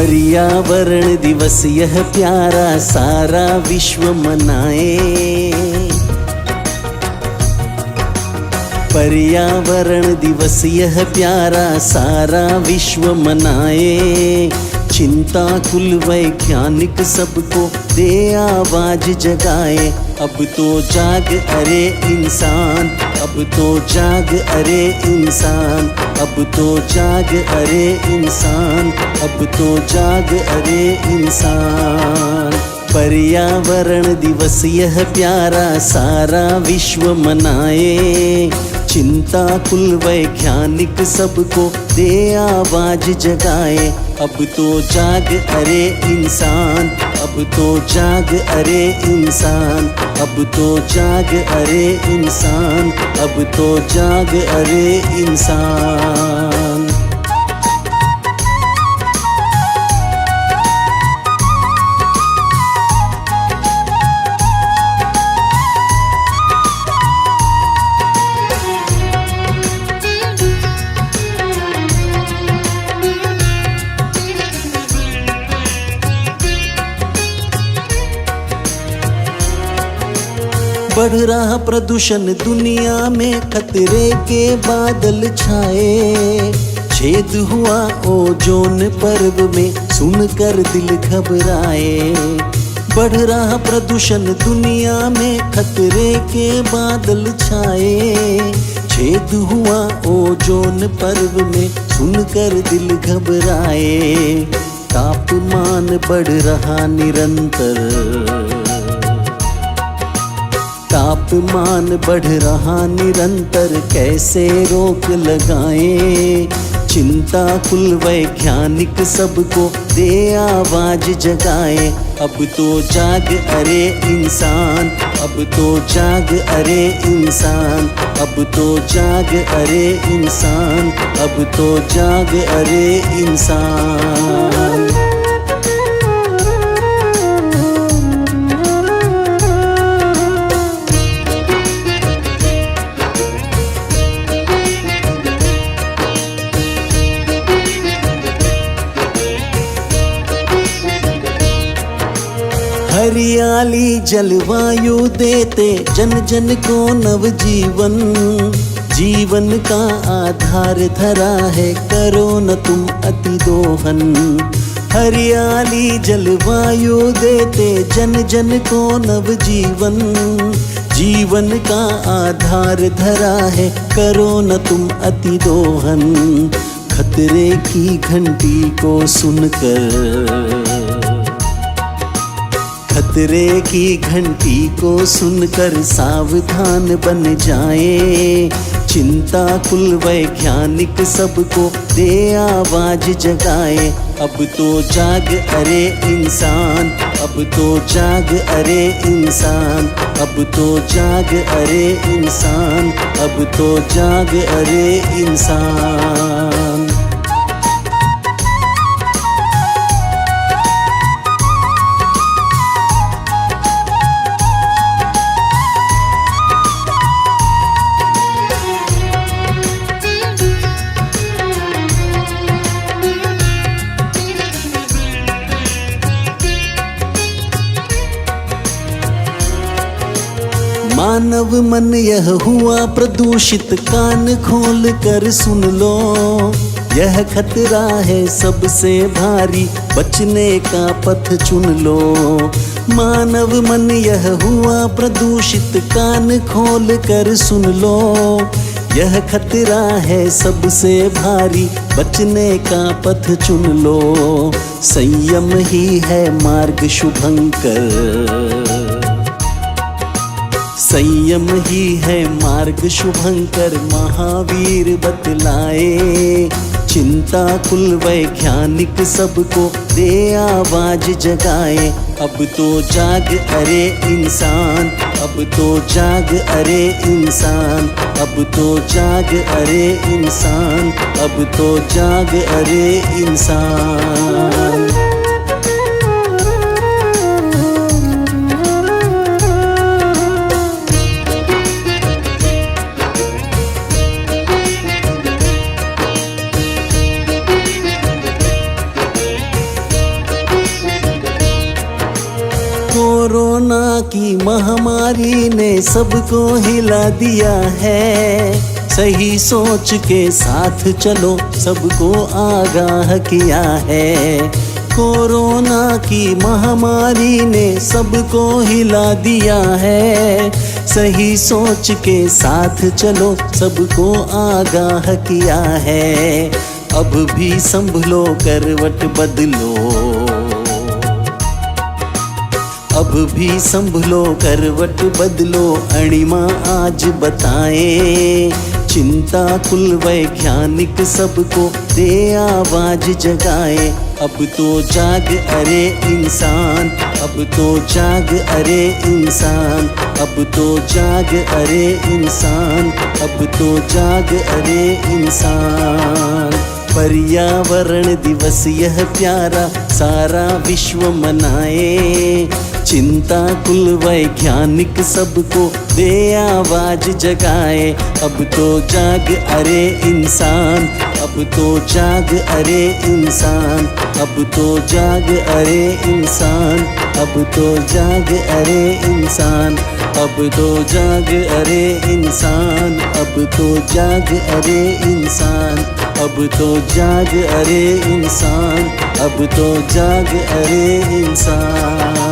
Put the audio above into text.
पर्यावरण दिवस यह प्यारा सारा विश्व मनाए। पर्यावरण दिवस यह प्यारा सारा विश्व मनाए। चिंता कुल वैज्ञानिक सबको दे आवाज जगाए। अब तो जाग अरे इंसान, अब तो जाग अरे इंसान, अब तो जाग अरे इंसान, अब तो जाग अरे इंसान। पर्यावरण दिवस यह प्यारा सारा विश्व मनाए। चिंता कुल वैज्ञानिक सबको दे आवाज जगाए। अब तो जाग अरे इंसान, अब तो जाग अरे इंसान, अब तो जाग अरे इंसान, अब तो जाग अरे इंसान। बढ़ रहा प्रदूषण दुनिया में खतरे के बादल छाए। छेद हुआ ओजोन परत में सुनकर दिल घबराए। बढ़ रहा प्रदूषण दुनिया में खतरे के बादल छाए। छेद हुआ ओजोन परत में सुनकर दिल घबराए। तापमान बढ़ रहा निरंतर, तापमान बढ़ रहा निरंतर, कैसे रोक लगाएं। चिंता कुल वैज्ञानिक सबको दे आवाज जगाए। अब तो जाग अरे इंसान, अब तो जाग अरे इंसान, अब तो जाग अरे इंसान, अब तो जाग अरे इंसान। हरियाली जलवायु देते जन जन को नवजीवन। जीवन का आधार धरा है, करो न तुम अति दोहन। हरियाली जलवायु देते जन जन को नवजीवन। जीवन का आधार धरा है, करो न तुम अति दोहन। खतरे की घंटी को सुनकर, खतरे की घंटी को सुनकर सावधान बन जाए। चिंता कुल वैज्ञानिक सबको दे आवाज जगाए। अब तो जाग अरे इंसान, अब तो जाग अरे इंसान, अब तो जाग अरे इंसान, अब तो जाग अरे इंसान। मानव मन यह हुआ प्रदूषित, कान खोल कर सुन लो। यह खतरा है सबसे भारी, बचने का पथ चुन लो। मानव मन यह हुआ प्रदूषित, कान खोल कर सुन लो। यह खतरा है सबसे भारी, बचने का पथ चुन लो। संयम ही है मार्ग शुभंकर, संयम ही है मार्ग शुभंकर, महावीर बतलाए। चिंता कुल वैज्ञानिक सबको दे आवाज जगाए। अब तो जाग अरे इंसान, अब तो जाग अरे इंसान, अब तो जाग अरे इंसान, अब तो जाग अरे इंसान। महामारी ने सबको हिला दिया है, सही सोच के साथ चलो सबको आगाह किया है। कोरोना की महामारी ने सबको हिला दिया है, सही सोच के साथ चलो सबको आगाह किया है। अब भी संभलो करवट बदलो, अब भी संभलो करवट बदलो, अणिमा आज बताए। चिंता कुल वैज्ञानिक सबको दे आवाज जगाए। अब तो जाग अरे इंसान, अब तो जाग अरे इंसान, अब तो जाग अरे इंसान, अब तो जाग अरे इंसान। पर्यावरण दिवस यह प्यारा सारा विश्व मनाए। चिंता कुल वैज्ञानिक सबको दे आवाज जगाए। अब तो जाग अरे इंसान, अब तो जाग अरे इंसान, अब तो जाग अरे इंसान, अब तो जाग अरे इंसान, अब तो जाग अरे इंसान, अब तो जाग अरे इंसान, अब तो जाग अरे इंसान, अब तो जाग अरे इंसान।